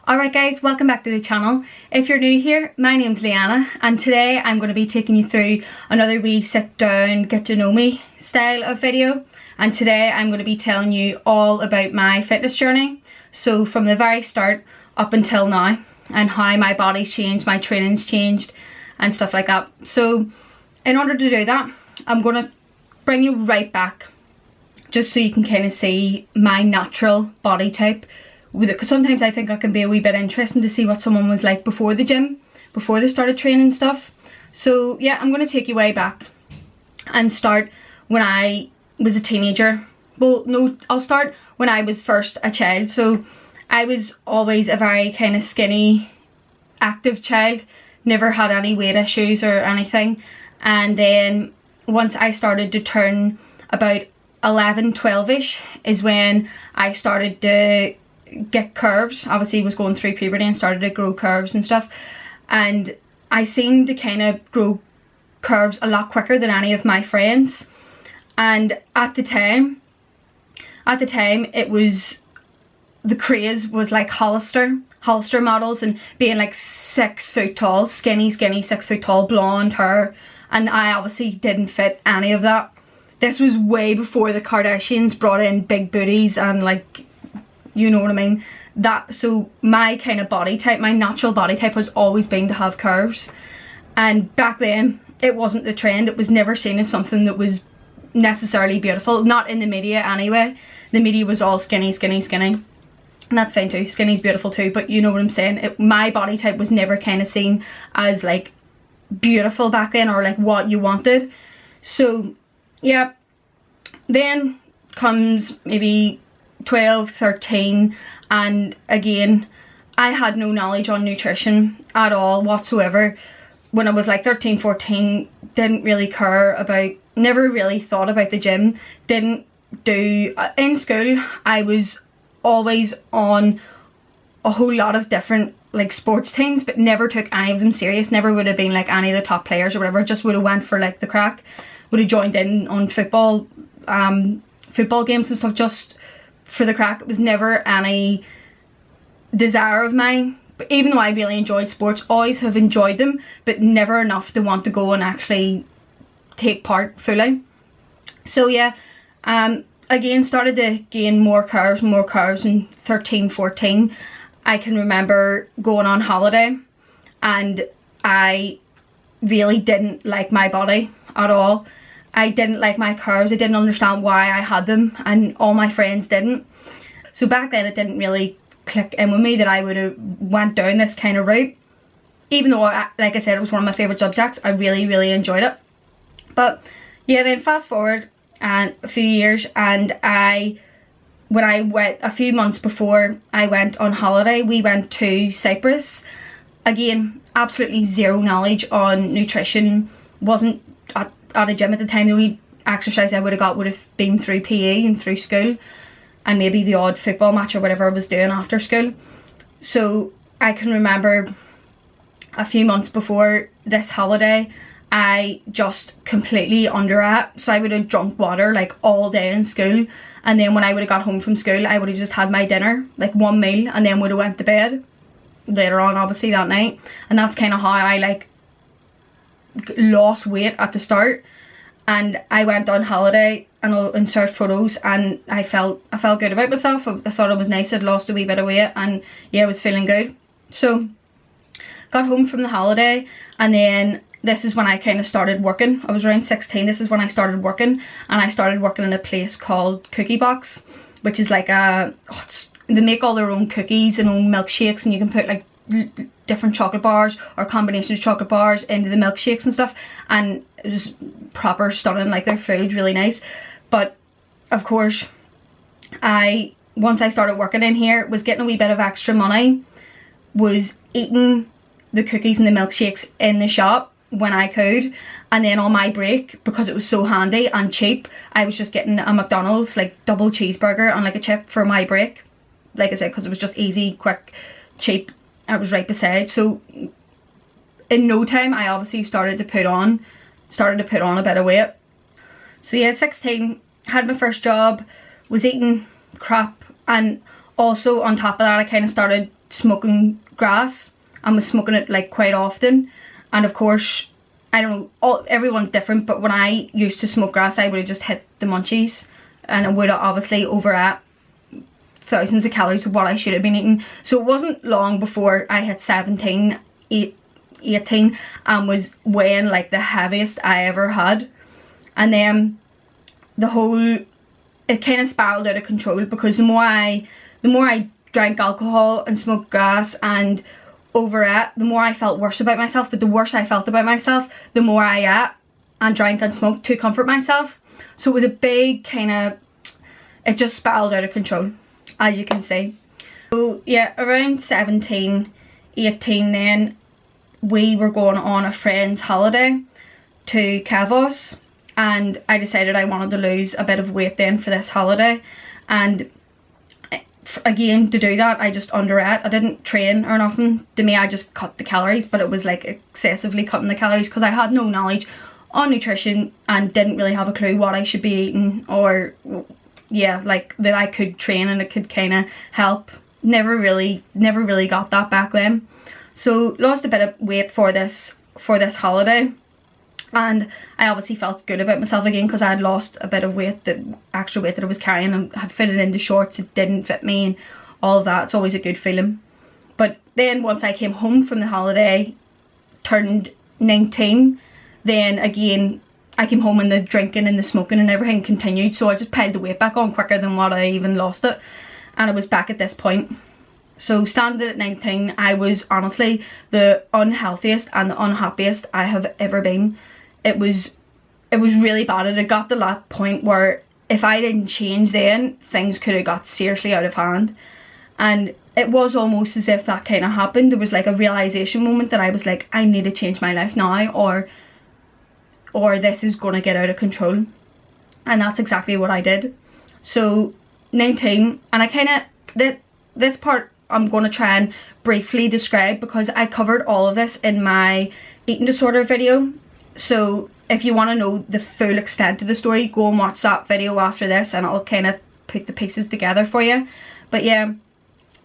Alright guys, welcome back to the channel. If you're new here, my name's Liana and today I'm going to be taking you through another wee sit down, get to know me style of video. And today I'm going to be telling you all about my fitness journey. So from the very start up until now and how my body's changed, my training's changed and stuff like that. So in order to do that, I'm going to bring you right back just so you can kind of see my natural body type with it, because sometimes I think that can be a wee bit interesting to see what someone was like before the gym, before they started training stuff. So yeah, I'm going to take you way back and start when I was a teenager. Well, no, I'll start when I was first a child. So I was always a very kind of skinny, active child, never had any weight issues or anything. And then once I started to turn about 11, 12ish is when I started to get curves. Obviously was going through puberty and started to grow curves and stuff, and I seemed to kind of grow curves a lot quicker than any of my friends. And at the time it was, the craze was like Hollister models and being like 6 foot tall, skinny 6 foot tall, blonde hair, and I obviously didn't fit any of that. This was way before the Kardashians brought in big booties and like, you know what I mean, that. So my kind of body type, my natural body type has always been to have curves, and back then it wasn't the trend. It was never seen as something that was necessarily beautiful, not in the media anyway. The media was all skinny, and that's fine too, skinny's beautiful too, but you know what I'm saying. My body type was never kind of seen as like beautiful back then, or like what you wanted. So yeah, then comes maybe 12, 13, and again I had no knowledge on nutrition at all whatsoever. When I was like 13, 14, didn't really care about, never really thought about the gym, didn't do, in school I was always on a whole lot of different like sports teams, but never took any of them serious, never would have been like any of the top players or whatever, just would have went for like the crack, would have joined in on football games and stuff just for the crack. It was never any desire of mine, but even though I really enjoyed sports, always have enjoyed them, but never enough to want to go and actually take part fully. So yeah, again started to gain more curves in 13, 14. I can remember going on holiday and I really didn't like my body at all. I didn't like my curves. I didn't understand why I had them, and all my friends didn't. So back then it didn't really click in with me that I would have went down this kind of route, even though like I said, it was one of my favourite subjects. I really enjoyed it. But yeah, then fast forward and a few years, and when I went a few months before I went on holiday, we went to Cyprus. Again, absolutely zero knowledge on nutrition, wasn't at a gym at the time. The only exercise I would have got would have been through PE and through school, and maybe the odd football match or whatever I was doing after school. So I can remember a few months before this holiday, I just completely underate. So I would have drunk water like all day in school, and then when I would have got home from school I would have just had my dinner, like one meal, and then would have went to bed later on obviously that night. And that's kind of how I like lost weight at the start. And I went on holiday and I'll insert photos, and I felt good about myself. I thought it was nice. I'd lost a wee bit of weight and yeah, I was feeling good. So got home from the holiday, and then this is when I kind of started working. I was around 16. This is when I started working, and I started working in a place called Cookie Box, which is like they make all their own cookies and own milkshakes, and you can put like different chocolate bars or combinations of chocolate bars into the milkshakes and stuff, and it was proper stunning. Like their food's really nice. But of course once I started working in here, was getting a wee bit of extra money, was eating the cookies and the milkshakes in the shop when I could, and then on my break, because it was so handy and cheap, I was just getting a McDonald's like double cheeseburger and like a chip for my break, like I said, because it was just easy, quick, cheap. I was right beside. So in no time I obviously started to put on a bit of weight. So yeah, 16, had my first job, was eating crap, and also on top of that I kind of started smoking grass and was smoking it like quite often. And of course, I don't know, everyone's different, but when I used to smoke grass, I would have just hit the munchies, and I would have obviously overate thousands of calories of what I should have been eating. So it wasn't long before I hit 18 and was weighing like the heaviest I ever had. And then it kind of spiraled out of control, because the more I drank alcohol and smoked grass and overate, the more I felt worse about myself. But the worse I felt about myself, the more I ate and drank and smoked to comfort myself. So it was a big kind of, it just spiraled out of control, as you can see. So yeah, around 17, 18 then, we were going on a friend's holiday to Kavos, and I decided I wanted to lose a bit of weight then for this holiday. And again, to do that, I just underate. I didn't train or nothing. To me, I just cut the calories, but it was like excessively cutting the calories, because I had no knowledge on nutrition and didn't really have a clue what I should be eating, or yeah, like that I could train and it could kind of help. Never really got that back then. So lost a bit of weight for this holiday, and I obviously felt good about myself again, because I had lost a bit of weight, that extra weight that I was carrying, and had fitted into shorts. It didn't fit me and all of that. It's always a good feeling. But then once I came home from the holiday, turned 19, then again I came home and the drinking and the smoking and everything continued. So I just piled the weight back on quicker than what I even lost it, and I was back at this point. So standing at 19, I was honestly the unhealthiest and the unhappiest I have ever been. It was really bad. It had got to that point where if I didn't change then, things could have got seriously out of hand. And it was almost as if that kind of happened. There was like a realization moment that I was like, I need to change my life now, or this is going to get out of control. And that's exactly what I did. So 19, and I kind of, this part I'm going to try and briefly describe, because I covered all of this in my eating disorder video. So if you want to know the full extent of the story, go and watch that video after this, and I'll kind of put the pieces together for you. But yeah,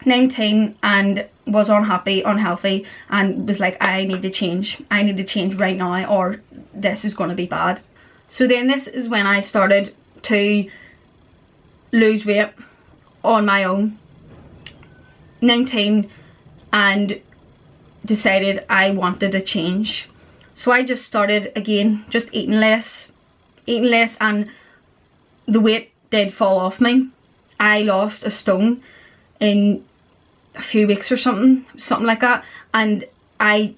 19, and was unhappy, unhealthy, and was like, I need to change right now, or this is going to be bad. So then this is when I started to lose weight on my own. 19, and decided I wanted a change. So I just started again, just eating less, and the weight did fall off me. I lost a stone in a few weeks or something like that, and I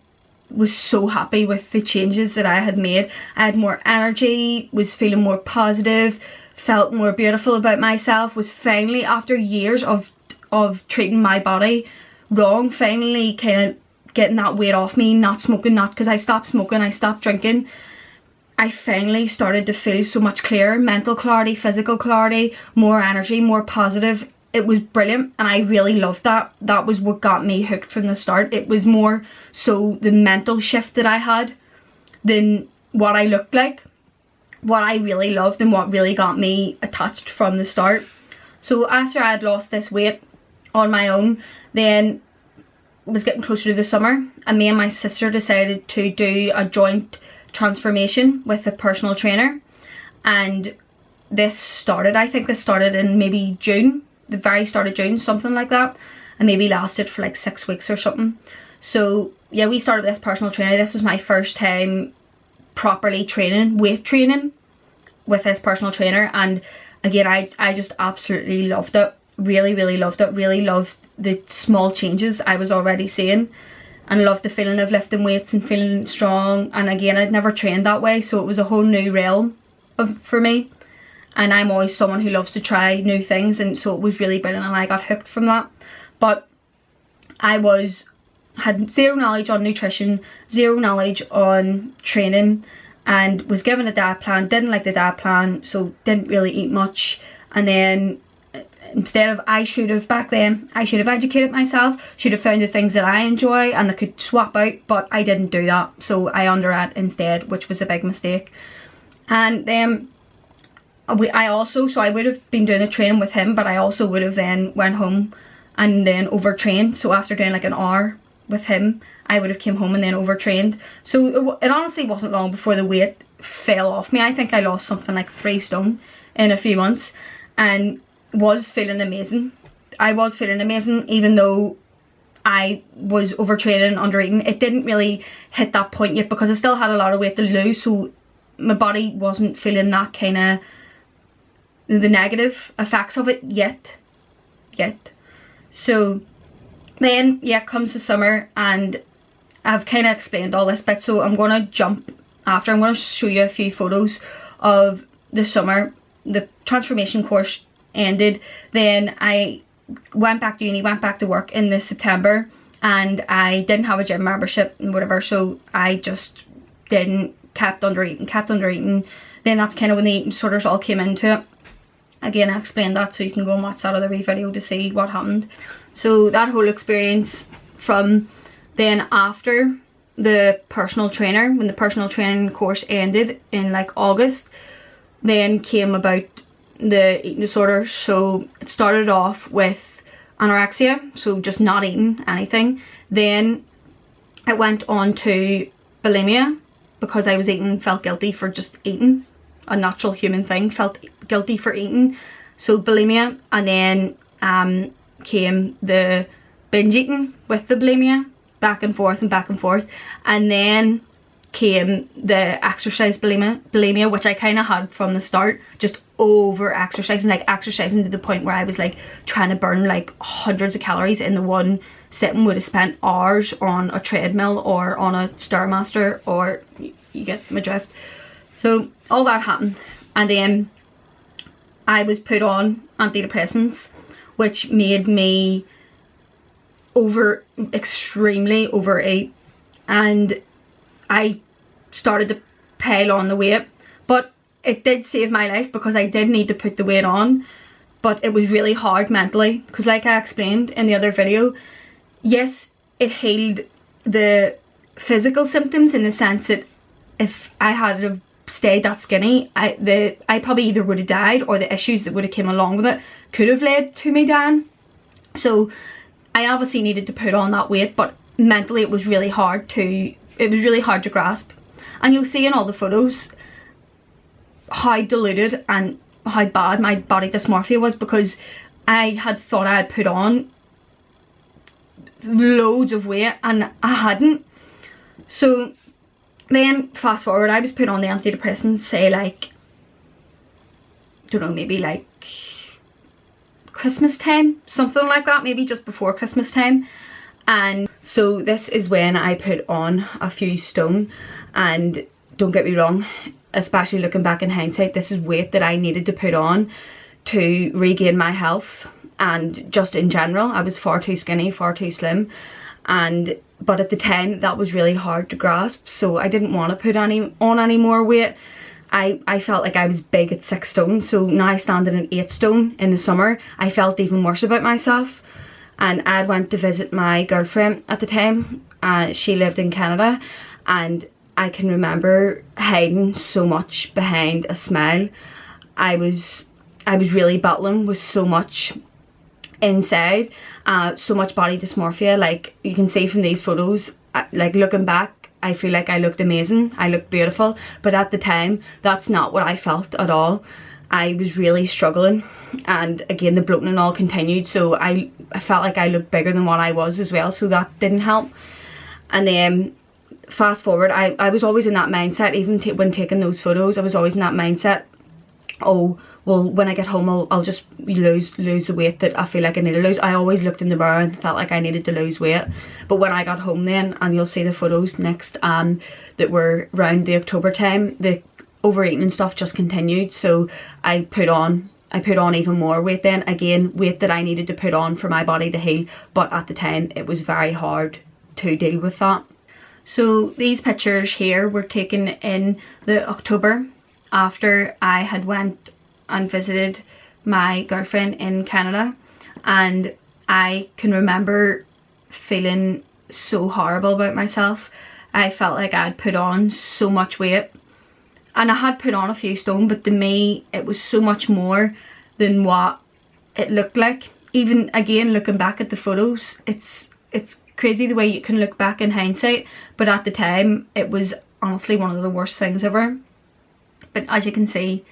was so happy with the changes that I had made. I had more energy, was feeling more positive, felt more beautiful about myself, was finally, after years of treating my body wrong, finally kind of getting that weight off me, not smoking, not because I stopped smoking, I stopped drinking. I finally started to feel so much clearer, mental clarity, physical clarity, more energy, more positive. It was brilliant, and I really loved that. That was what got me hooked from the start. It was more so the mental shift that I had than what I looked like, what I really loved, and what really got me attached from the start. So after I had lost this weight on my own, then it was getting closer to the summer, and me and my sister decided to do a joint transformation with a personal trainer. And this started, I think this started in maybe June, the very start of June, something like that, and maybe lasted for like 6 weeks or something. So yeah, we started this personal trainer. This was my first time properly training, weight training with this personal trainer, and again I just absolutely loved it. Really loved it. Really loved the small changes I was already seeing, and loved the feeling of lifting weights and feeling strong. And again, I'd never trained that way, so it was a whole new realm for me, and I'm always someone who loves to try new things, and so it was really brilliant, and I got hooked from that. But I had zero knowledge on nutrition, zero knowledge on training, and was given a diet plan, didn't like the diet plan, so didn't really eat much. And then instead of, back then I should have educated myself, should have found the things that I enjoy and I could swap out, but I didn't do that. So I underate instead, which was a big mistake. And then I would have been doing the training with him, but I also would have then went home and then overtrained. So after doing like an hour with him, I would have came home and then overtrained. So it honestly wasn't long before the weight fell off me. I think I lost something like 3 stone in a few months and was feeling amazing. I was feeling amazing even though I was overtraining and undereating. It didn't really hit that point yet because I still had a lot of weight to lose, so my body wasn't feeling that kind of the negative effects of it yet. So then yeah, comes the summer and I've kind of explained all this bit, so I'm going to jump after. I'm going to show you a few photos of the summer. The transformation course ended, then I went back to uni, went back to work in the September, and I didn't have a gym membership and whatever, so I just kept under eating. Then that's kind of when the eating disorders all came into it. Again, I explained that, so you can go and watch that other wee video to see what happened. So that whole experience from then after the personal trainer, when the personal training course ended in like August, then came about the eating disorder. So it started off with anorexia, so just not eating anything. Then I went on to bulimia because I was eating, felt guilty for just eating, a natural human thing, felt guilty for eating, so bulimia. And then came the binge eating with the bulimia, back and forth, and then came the exercise bulimia, which I kind of had from the start, just over exercising, like exercising to the point where I was like trying to burn like hundreds of calories in the one sitting. Would have spent hours on a treadmill or on a Stairmaster, or you get my drift. So all that happened, and then I was put on antidepressants, which made me extremely overeat, and I started to pile on the weight. But it did save my life because I did need to put the weight on, but it was really hard mentally because, like I explained in the other video, yes, it healed the physical symptoms in the sense that if I had have stayed that skinny, I probably either would have died, or the issues that would have came along with it could have led to me dying. So I obviously needed to put on that weight, but mentally it was really hard to grasp. And you'll see in all the photos how diluted and how bad my body dysmorphia was, because I had thought I had put on loads of weight and I hadn't. So then fast forward, I was put on the antidepressants, say like, don't know, maybe like Christmas time, something like that, maybe just before Christmas time. And so this is when I put on a few stone, and don't get me wrong, especially looking back in hindsight, this is weight that I needed to put on to regain my health, and just in general I was far too skinny, far too slim. But at the time that was really hard to grasp, so I didn't want to put on any more weight. I felt like I was big at 6 stone, so now standing at 8 stone in the summer, I felt even worse about myself. And I went to visit my girlfriend at the time, she lived in Canada, and I can remember hiding so much behind a smile. I was really battling with so much inside, so much body dysmorphia. Like you can see from these photos, like looking back, I feel like I looked amazing, I looked beautiful, but at the time that's not what I felt at all. I was really struggling, and again the bloating and all continued, so I felt like I looked bigger than what I was as well, so that didn't help. And then fast forward, I was always in that mindset, even when taking those photos, I was always in that mindset, oh well, when I get home I'll just lose the weight that I feel like I need to lose. I always looked in the mirror and felt like I needed to lose weight. But when I got home then, and you'll see the photos next, that were around the October time, the overeating and stuff just continued. So I put on even more weight then, again weight that I needed to put on for my body to heal, but at the time it was very hard to deal with that. So these pictures here were taken in the October after I had went and visited my girlfriend in Canada, and I can remember feeling so horrible about myself. I felt like I'd put on so much weight, and I had put on a few stone, but to me it was so much more than what it looked like. even again looking back at the photos, it's crazy the way you can look back in hindsight, but at the time it was honestly one of the worst things ever. But as you can see,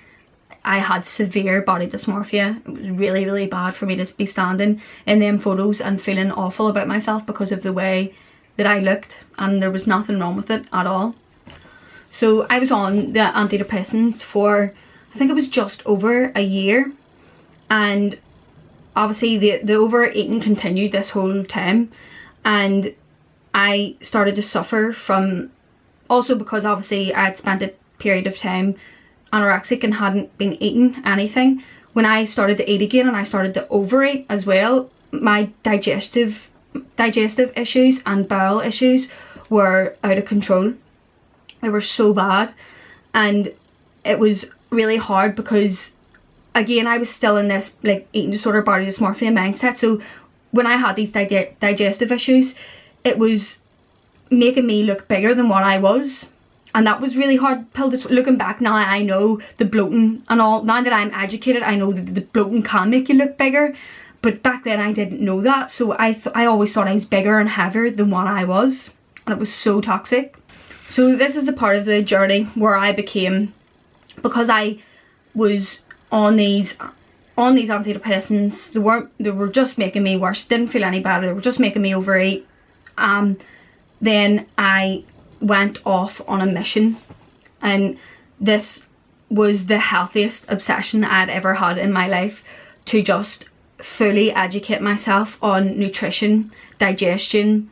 I had severe body dysmorphia. It was really, really bad for me to be standing in them photos and feeling awful about myself because of the way that I looked, and there was nothing wrong with it at all. So I was on the antidepressants for, I think it was just over a year, and obviously the overeating continued this whole time, and I started to suffer from, also because obviously I had spent a period of time anorexic and hadn't been eating anything. When I started to eat again and I started to overeat as well, my digestive issues and bowel issues were out of control. They were so bad, and it was really hard because again I was still in this like eating disorder, body dysmorphia mindset. So when I had these digestive issues, it was making me look bigger than what I was. And that was really hard pill to looking back now. I know the bloating and all, now that I'm educated, I know that the bloating can make you look bigger, but back then I didn't know that. So I always thought I was bigger and heavier than what I was, and it was so toxic. So this is the part of the journey where I became, because I was on these antidepressants, they were just making me worse, didn't feel any better, they were just making me overeat. Then I went off on a mission, and this was the healthiest obsession I'd ever had in my life, to just fully educate myself on nutrition, digestion,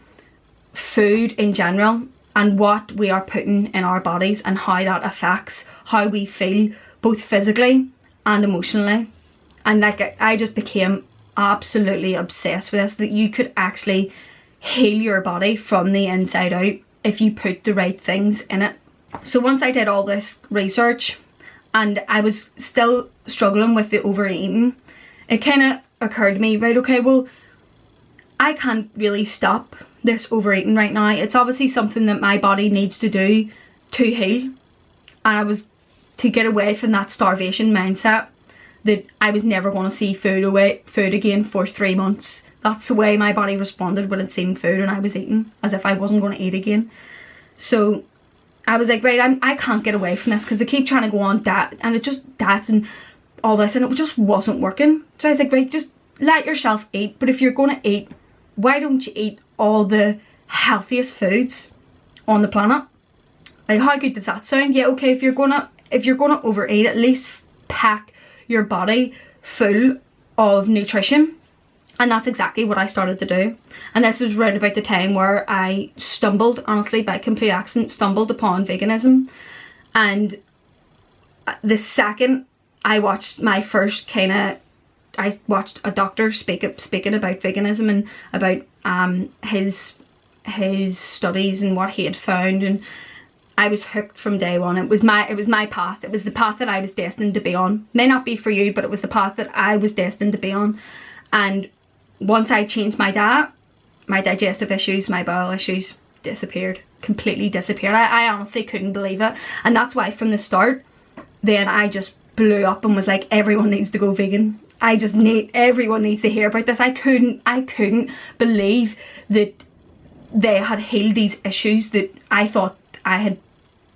food in general, and what we are putting in our bodies and how that affects how we feel both physically and emotionally. And like I just became absolutely obsessed with this, that you could actually heal your body from the inside out if you put the right things in it. So once I did all this research and I was still struggling with the overeating, it kind of occurred to me, right, okay, well, I can't really stop this overeating right now. It's obviously something that my body needs to do to heal, and I was to get away from that starvation mindset that I was never going to see food again for 3 months. That's the way my body responded when it seen food and I was eating, as if I wasn't going to eat again. So I was like, right, I can't get away from this, because I keep trying to go on diet, and it just diets and all this, and it just wasn't working. So I was like, right, just let yourself eat, but if you're going to eat, why don't you eat all the healthiest foods on the planet? Like, how good does that sound? Yeah, okay, if you're gonna overeat, at least pack your body full of nutrition. And that's exactly what I started to do. And this was right about the time where I stumbled, honestly, by complete accident, stumbled upon veganism. And the second I watched my first I watched a doctor speaking about veganism and about his studies and what he had found, and I was hooked from day one. It was my path. It was the path that I was destined to be on. May not be for you, but it was the path that I was destined to be on. And once I changed my diet, my digestive issues, my bowel issues disappeared, completely disappeared. I honestly couldn't believe it. And that's why from the start, then I just blew up and was like, everyone needs to go vegan. Everyone needs to hear about this. I couldn't believe that they had healed these issues that I thought I had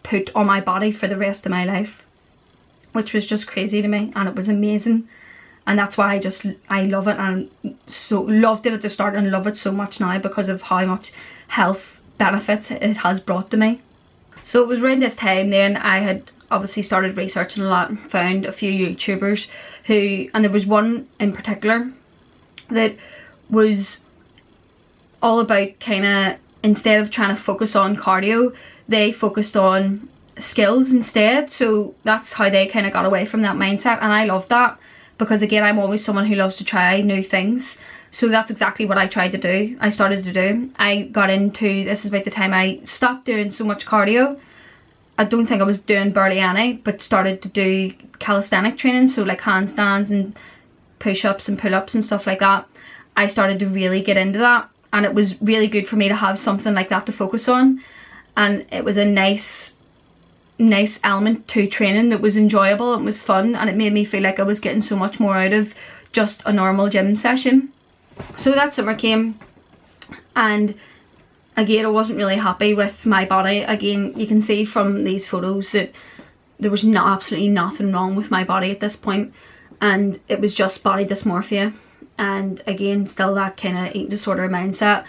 put on my body for the rest of my life, which was just crazy to me, and it was amazing. And that's why I love it, and so loved it at the start and love it so much now because of how much health benefits it has brought to me. So it was around this time then I had obviously started researching a lot, found a few YouTubers and there was one in particular that was all about instead of trying to focus on cardio, they focused on skills instead. So that's how they got away from that mindset, and I love that. Because again, I'm always someone who loves to try new things. So that's exactly what I tried to do. I started to do. I got into, this is about the time I stopped doing so much cardio. I don't think I was doing barely any, but started to do calisthenic training. So like handstands and push-ups and pull-ups and stuff like that. I started to really get into that. And it was really good for me to have something like that to focus on. And it was a nice element to training that was enjoyable and was fun, and it made me feel like I was getting so much more out of just a normal gym session. So that summer came, and again I wasn't really happy with my body. Again, you can see from these photos that there was absolutely nothing wrong with my body at this point, and it was just body dysmorphia, and again still that kind of eating disorder mindset.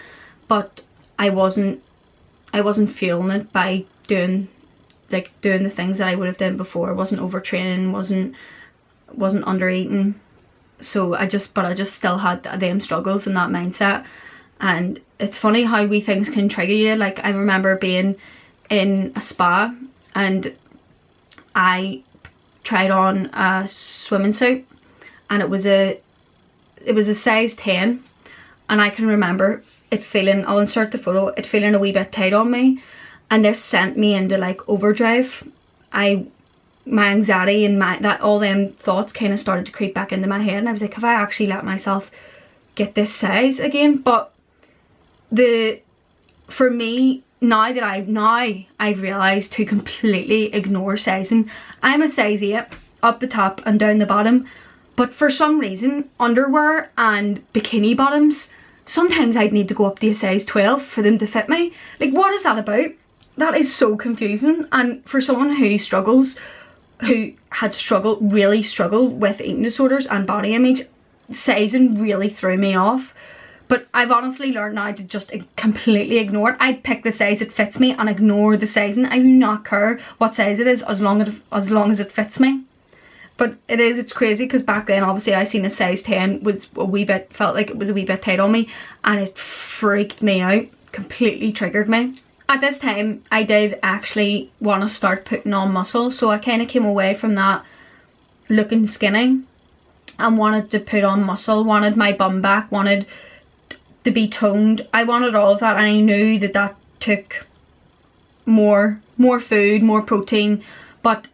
But I wasn't fueling it by doing the things that I would have done before. Wasn't overtraining, wasn't under eating. So I just still had them struggles and that mindset. And it's funny how wee things can trigger you. Like, I remember being in a spa and I tried on a swimming suit, and it was a size 10, and I can remember it feeling, I'll insert the photo, it feeling a wee bit tight on me, and this sent me into like overdrive. My anxiety and all them thoughts kind of started to creep back into my head, and I was like, have I actually let myself get this size again? But for me, now I've realised to completely ignore sizing. I'm a size 8 up the top and down the bottom, but for some reason underwear and bikini bottoms, sometimes I'd need to go up to a size 12 for them to fit me. Like, what is that about? That is so confusing. And for someone who really struggled with eating disorders and body image, sizing really threw me off. But I've honestly learned now to just completely ignore it. I pick the size that fits me and ignore the sizing. I do not care what size it is as long as it fits me. But it's crazy, because back then obviously I seen a size 10 felt like it was a wee bit tight on me, and it freaked me out, completely triggered me. At this time I did actually want to start putting on muscle, so I kind of came away from that looking skinny and wanted to put on muscle, wanted my bum back, wanted to be toned. I wanted all of that, and I knew that took more food, more protein, but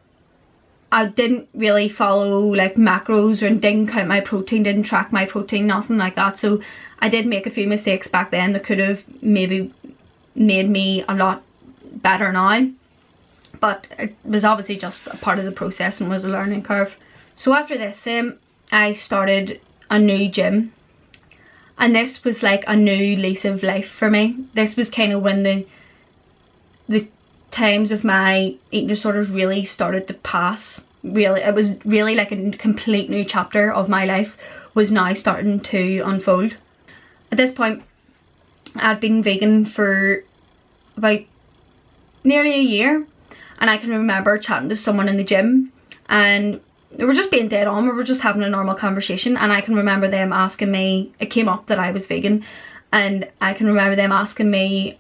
I didn't really follow like macros, or didn't count my protein, didn't track my protein, nothing like that. So I did make a few mistakes back then that could have maybe made me a lot better now, but it was obviously just a part of the process and was a learning curve. So after this I started a new gym, and this was like a new lease of life for me. This was kind of when the times of my eating disorders really started to pass. Really, it was really like a complete new chapter of my life was now starting to unfold. At this point, I'd been vegan for about nearly a year, and I can remember chatting to someone in the gym, and we were just being dead on. We were just having a normal conversation, and I can remember them asking me, it came up that I was vegan, and I can remember them asking me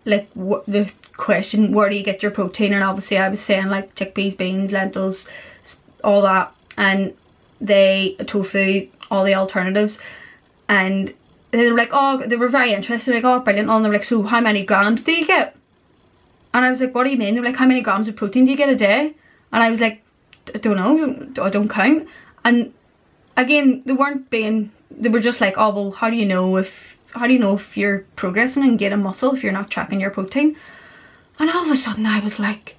the question, where do you get your protein? And obviously I was saying like chickpeas, beans, lentils, all that, and tofu, all the alternatives. And they were like, oh, they were very interested, like, oh brilliant, and they were like, so how many grams do you get? And I was like, what do you mean? They were like, how many grams of protein do you get a day? And I was like, I don't know, I don't count. And again, they were just like, oh well, how do you know if you're progressing and getting muscle if you're not tracking your protein? And all of a sudden I was like,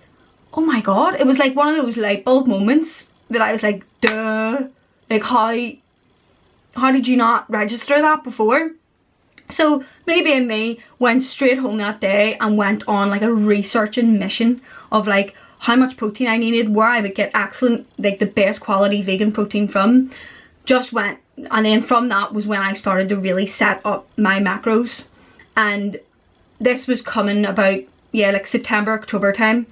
oh my god, it was like one of those light bulb moments that I was like, duh, like how did you not register that before? So maybe in me went straight home that day and went on like a researching mission of like how much protein I needed, where I would get excellent, like the best quality vegan protein from. Just went, and then from that was when I started to really set up my macros. And this was coming about, yeah, like September, October time,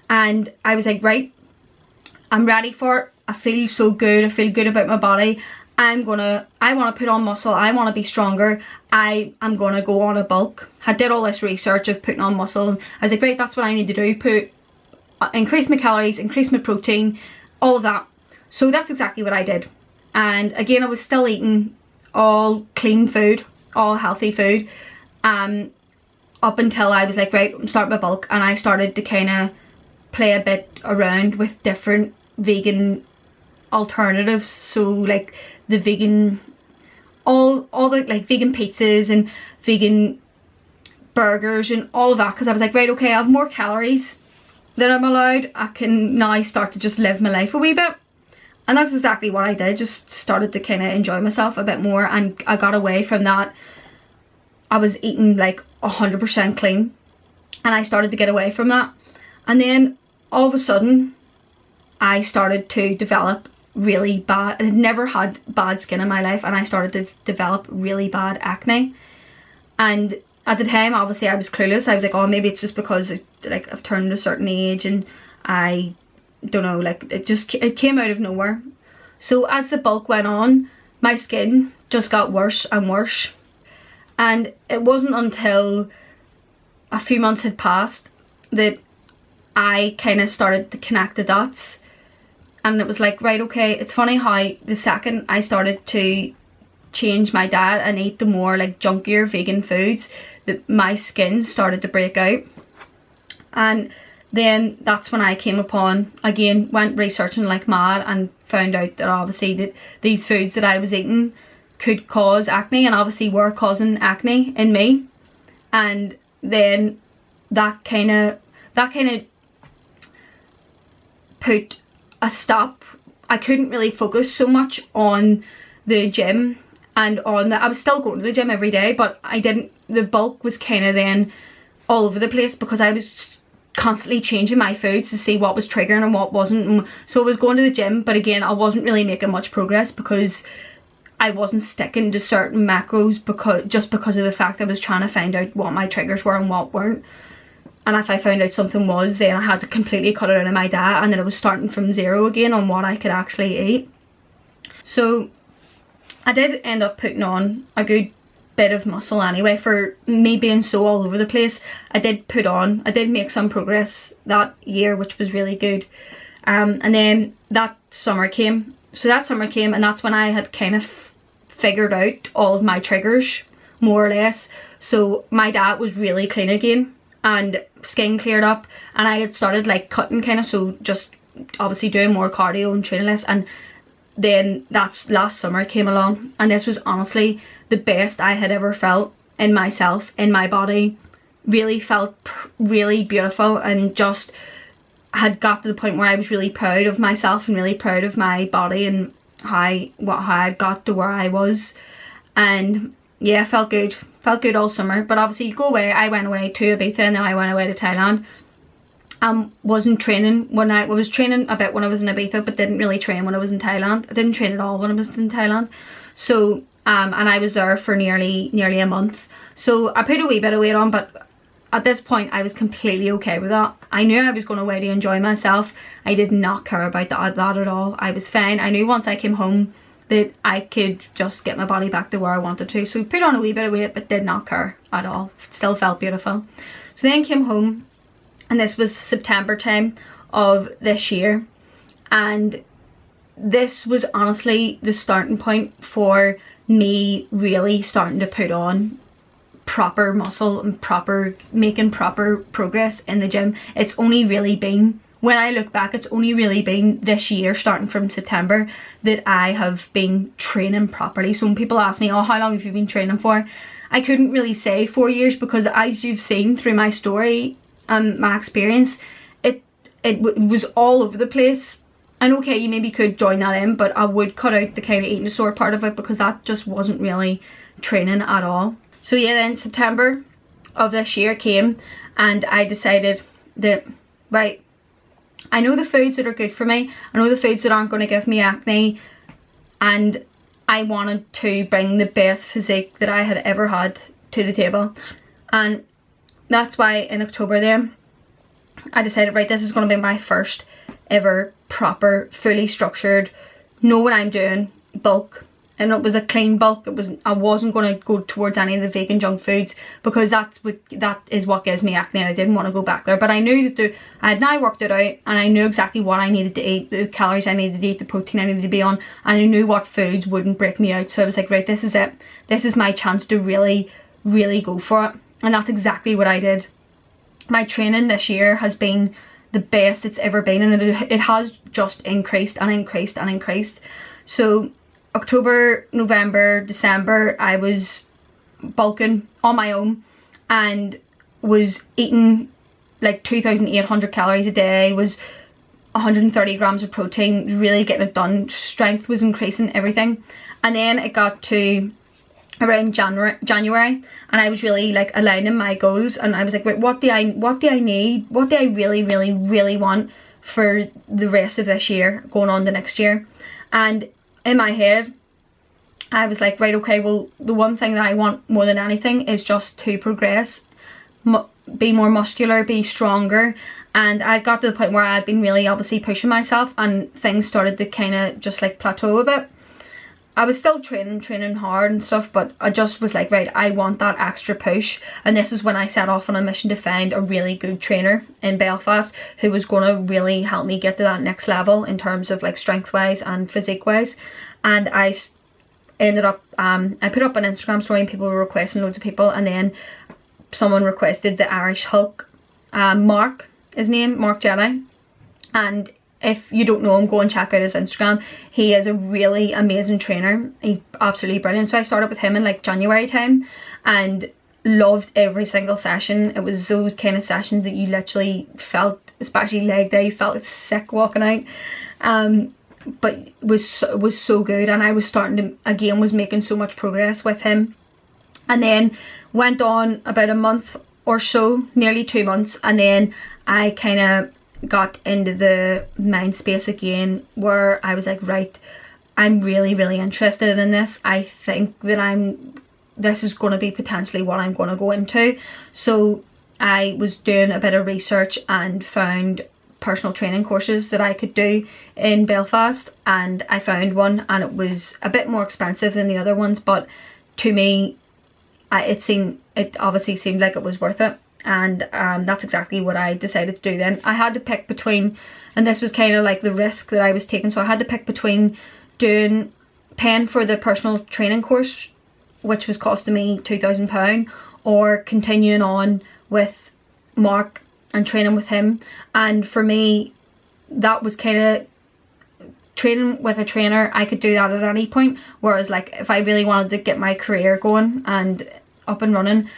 and I was like, right, I'm ready for it. I feel so good, I feel good about my body. I want to put on muscle, I want to be stronger, I'm gonna go on a bulk. I did all this research of putting on muscle. I was like, right, that's what I need to do, increase my calories, increase my protein, all of that. So that's exactly what I did. And again, I was still eating all clean food, all healthy food, up until I was like, right, I'm starting my bulk, and I started to kind of play a bit around with different vegan alternatives. So like the vegan, all the like vegan pizzas and vegan burgers and all of that, because I was like, right, okay, I have more calories than I'm allowed, I can now start to just live my life a wee bit. And that's exactly what I did. Just started to kind of enjoy myself a bit more, and I got away from that. I was eating like 100% clean, and I started to get away from that. And then all of a sudden I started to develop really bad, I had never had bad skin in my life, and I started to develop really bad acne. And at the time, obviously I was clueless. I was like, oh, maybe it's just because like I've turned a certain age, and I don't know, like it came out of nowhere. So as the bulk went on, my skin just got worse and worse. And it wasn't until a few months had passed that I kind of started to connect the dots. And it was like, right, okay, it's funny how the second I started to change my diet and eat the more like junkier vegan foods, that my skin started to break out. And then that's when I came upon, again, went researching like mad, and found out that obviously that these foods that I was eating could cause acne, and obviously were causing acne in me. And then that kind of put a stop. I couldn't really focus so much on the gym and on that. I was still going to the gym every day, but the bulk was kind of then all over the place, because I was constantly changing my foods to see what was triggering and what wasn't. And so I was going to the gym, but again, I wasn't really making much progress because I wasn't sticking to certain macros, because of the fact I was trying to find out what my triggers were and what weren't. And if I found out something was, then I had to completely cut it out of my diet, and then I was starting from zero again on what I could actually eat. So I did end up putting on a good bit of muscle anyway. For me being so all over the place, I did make some progress that year, which was really good. And then that summer came. So that summer came, and that's when I had kind of figured out all of my triggers, more or less. So my diet was really clean again, and skin cleared up, and I had started like cutting kind of, so just obviously doing more cardio and training less. And then that's last summer came along, and this was honestly the best I had ever felt in myself, in my body. Really felt really beautiful, and just had got to the point where I was really proud of myself and really proud of my body and how I got to where I was. And yeah, felt good all summer. But obviously you go away. I went away to Ibiza, and then I went away to Thailand. Wasn't training when I was training a bit when I was in Ibiza, but didn't really train when I was in Thailand. I didn't train at all when I was in Thailand. So and I was there for nearly a month. So I put a wee bit of weight on, but at this point I was completely okay with that. I knew I was going away to enjoy myself. I did not care about that at all. I was fine. I knew once I came home that I could just get my body back to where I wanted to. So put on a wee bit of weight, but did not care at all. Still felt beautiful. So then came home, and this was September time of this year, and this was honestly the starting point for me really starting to put on proper muscle and making proper progress in the gym. It's only really been, when I look back, it's only really been this year, starting from September, that I have been training properly. So when people ask me, oh, how long have you been training for? I couldn't really say 4 years, because as you've seen through my story and my experience, it was all over the place. And okay, you maybe could join that in, but I would cut out the kind of eating disorder part of it, because that just wasn't really training at all. So yeah, then September of this year came, and I decided that, right, I know the foods that are good for me, I know the foods that aren't going to give me acne, and I wanted to bring the best physique that I had ever had to the table. And that's why in October then I decided, right, this is going to be my first ever proper, fully structured, know what I'm doing bulk. And it was a clean bulk. I wasn't going to go towards any of the vegan junk foods, because that is what gives me acne, and I didn't want to go back there. But I knew that I had now worked it out, and I knew exactly what I needed to eat, the calories I needed to eat, the protein I needed to be on, and I knew what foods wouldn't break me out. So I was like, right, this is it. This is my chance to really, really go for it. And that's exactly what I did. My training this year has been the best it's ever been, and it has just increased and increased and increased. So October, November, December, I was bulking on my own and was eating like 2,800 calories a day, was 130 grams of protein, really getting it done. Strength was increasing, everything. And then it got to around January, and I was really like aligning my goals, and I was like, wait, what do I need, what do I really want for the rest of this year going on to next year? And in my head I was like, right, okay, well, the one thing that I want more than anything is just to progress, be more muscular, be stronger. And I got to the point where I had been really obviously pushing myself, and things started to kind of just like plateau a bit. I was still training hard and stuff, but I just was like, right, I want that extra push. And this is when I set off on a mission to find a really good trainer in Belfast who was going to really help me get to that next level in terms of like strength wise and physique wise. And I ended up, I put up an Instagram story and people were requesting, loads of people, and then someone requested the Irish Hulk, Mark, his name, Mark Jedi. And if you don't know him, go and check out his Instagram. He is a really amazing trainer. He's absolutely brilliant. So I started with him in like January time and loved every single session. It was those kind of sessions that you literally felt, especially leg day, you felt sick walking out. But it was so good, and I was starting to, again, was making so much progress with him. And then went on about a month or so, nearly 2 months, and then I kind of got into the mind space again where I was like, right, I'm really interested in this. I think that this is going to be potentially what I'm going to go into. So I was doing a bit of research and found personal training courses that I could do in Belfast, and I found one, and it was a bit more expensive than the other ones, but to me it obviously seemed like it was worth it. And that's exactly what I decided to do then. I had to pick between, and this was kind of like the risk that I was taking, so I had to pick between paying for the personal training course, which was costing me £2,000, or continuing on with Mark and training with him. And for me, that was kind of, training with a trainer, I could do that at any point, whereas like if I really wanted to get my career going and up and running,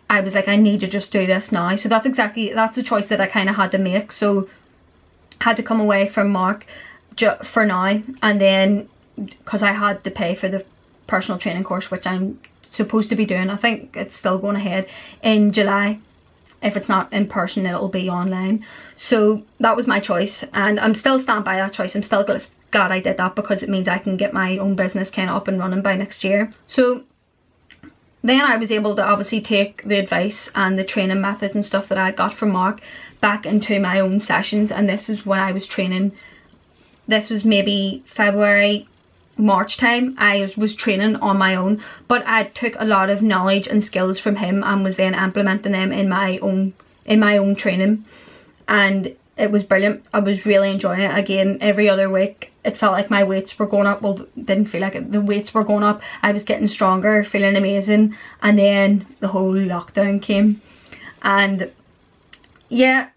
I was like, I need to just do this now. So that's the choice that I kind of had to make. So I had to come away from Mark for now, and then because I had to pay for the personal training course, which I'm supposed to be doing. I think it's still going ahead in July. If it's not in person, it'll be online. So that was my choice, and I'm still stand by that choice. I'm still glad I did that, because it means I can get my own business kind of up and running by next year. So then I was able to obviously take the advice and the training methods and stuff that I got from Mark back into my own sessions, and this is when I was training. This was maybe February, March time. I was training on my own, but I took a lot of knowledge and skills from him and was then implementing them in my own training, and it was brilliant. I was really enjoying it. Again, every other week it felt like my weights were going up. Well, didn't feel like it, the weights were going up. I was getting stronger, feeling amazing. And then the whole lockdown came, and yeah,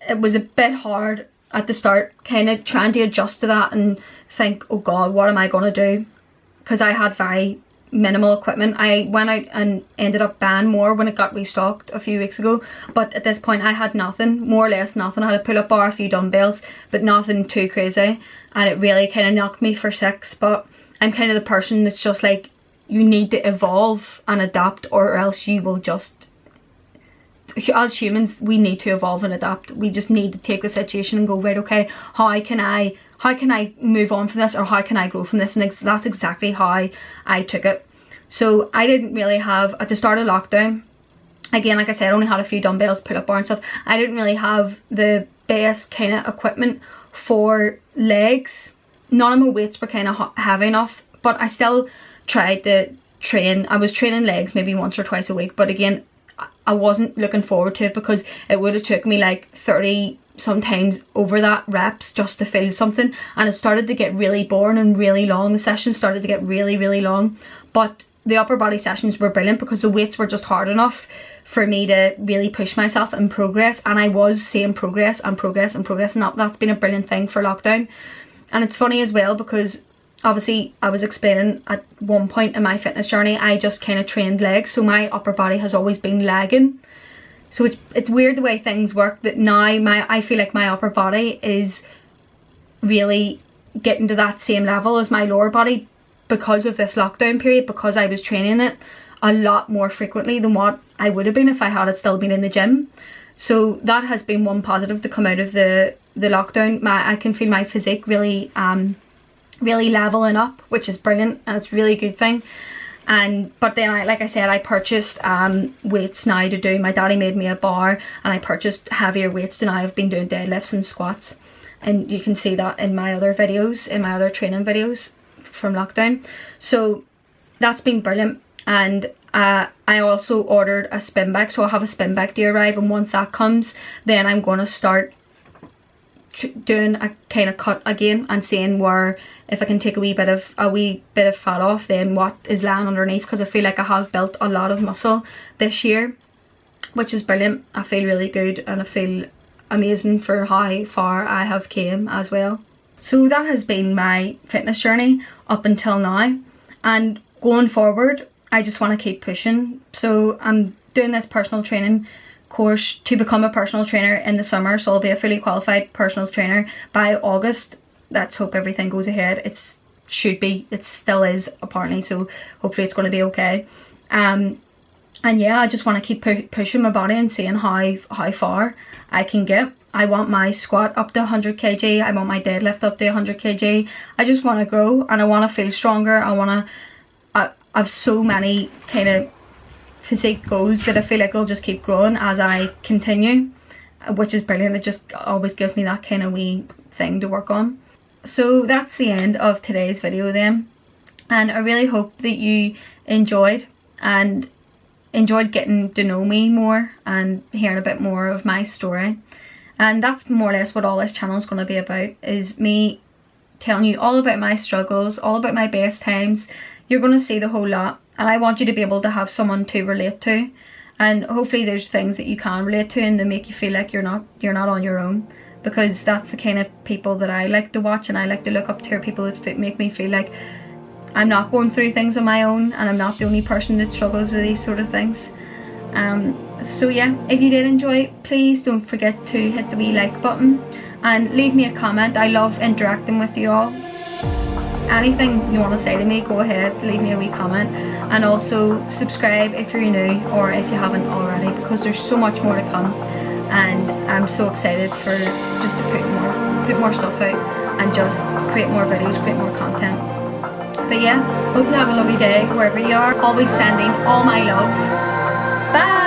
it was a bit hard at the start, kind of trying to adjust to that and think, oh god, what am I going to do? Because I had very minimal equipment. I went out and ended up buying more when it got restocked a few weeks ago, but at this point I had nothing, more or less nothing. I had a pull-up bar, a few dumbbells, but nothing too crazy, and it really kind of knocked me for six. But I'm kind of the person that's just like, you need to evolve and adapt, or else you will just, as humans, we need to evolve and adapt. We just need to take the situation and go, right, okay, how can I move on from this, or how can I grow from this? And that's exactly how I took it. So I didn't really have, at the start of lockdown, again, like I said, I only had a few dumbbells, pull-up bar and stuff. I didn't really have the best kind of equipment for legs. None of my weights were kind of heavy enough, but I still tried to train. I was training legs maybe once or twice a week, but again, I wasn't looking forward to it, because it would have took me like 30, sometimes over that reps just to feel something, and it started to get really boring and really long. The sessions started to get really long, but the upper body sessions were brilliant because the weights were just hard enough for me to really push myself and progress, and I was seeing progress, and that's been a brilliant thing for lockdown. And it's funny as well, because obviously I was explaining at one point in my fitness journey, I just kind of trained legs, so my upper body has always been lagging. So it's weird the way things work, that now I feel like my upper body is really getting to that same level as my lower body because of this lockdown period, because I was training it a lot more frequently than what I would have been if I had still been in the gym. So that has been one positive to come out of the lockdown. I can feel my physique really really leveling up, which is brilliant, and it's a really good thing. But then like I said, I purchased weights now to do. My daddy made me a bar, and I purchased heavier weights, and I've been doing deadlifts and squats, and you can see that in my other videos, in my other training videos from lockdown. So that's been brilliant. And I also ordered a spin bike, so I have a spin bike to arrive, and once that comes, then I'm going to start doing a kind of cut again and seeing where, if I can take a wee bit of fat off, then what is lying underneath, because I feel like I have built a lot of muscle this year, which is brilliant. I feel really good, and I feel amazing for how far I have came as well. So that has been my fitness journey up until now, and going forward I just want to keep pushing. So I'm doing this personal training course to become a personal trainer in the summer, so I'll be a fully qualified personal trainer by August. Let's hope everything goes ahead. It still is apparently, so hopefully it's going to be okay. And yeah, I just want to keep pushing my body and seeing how far I can get. I want my squat up to 100 kg. I want my deadlift up to 100 kg. I just want to grow, and I want to feel stronger. I have so many kind of physique goals that I feel like I'll just keep growing as I continue, which is brilliant. It just always gives me that kind of wee thing to work on. So that's the end of today's video then, and I really hope that you enjoyed getting to know me more and hearing a bit more of my story. And that's more or less what all this channel is going to be about, is me telling you all about my struggles, all about my best times. You're going to see the whole lot, and I want you to be able to have someone to relate to, and hopefully there's things that you can relate to and they make you feel like you're not on your own, because that's the kind of people that I like to watch and I like to look up to, are people that make me feel like I'm not going through things on my own, and I'm not the only person that struggles with these sort of things. So yeah, if you did enjoy, please don't forget to hit the wee like button and leave me a comment. I love interacting with you all. Anything you want to say to me, go ahead, leave me a wee comment, and also subscribe if you're new or if you haven't already, because there's so much more to come, and I'm so excited for just to put more stuff out and just create more videos, create more content. But yeah, hope you have a lovely day wherever you are. Always sending all my love. Bye.